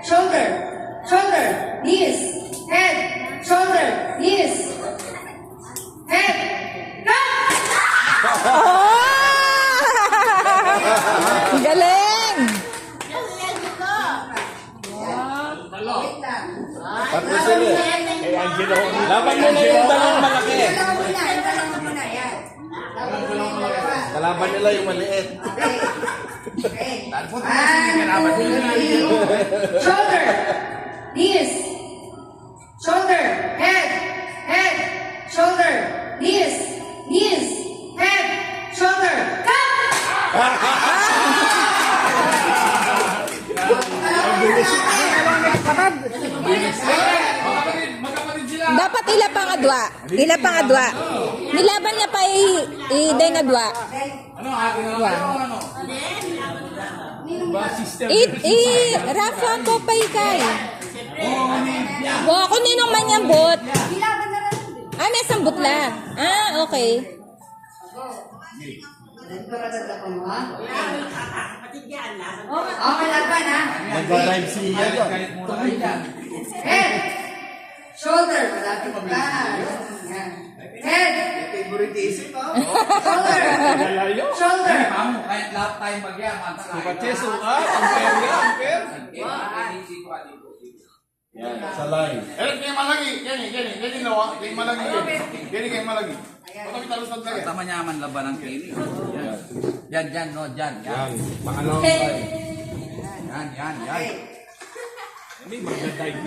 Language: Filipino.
shoulder, shoulder, knees, head, shoulder, knees, head, go! Ang galing! Patro sila. Laban nila yung dalawang malaki. Kalaban nila yung maliit. Shoulder, knees, shoulder, head, head, shoulder, knees, knees, head, shoulder, go! Dapat ila pa nga dua. Ila pa nga dua. Nilaban niya pa i-day nga dua. Rafa ko pa ikay. Ako ninong man yung bot. Ah, may isang butla. Ah, okay. Okay, laban ha. Nagdadrive si Ian. Head, shoulder, malapit ka. Yan. Head, shoulder, shoulder. Kahit lahat tayong magyaman. Pacheso ka. Ampere. Yan, sa line. Kayak malagi, gini nawa, kayak malagi, gini kayak malagi. Kalau kita harus lagi. Tama nyaman laban ng kini. Yan, no, yan. Yan, maano. Yan. Ini magdadrive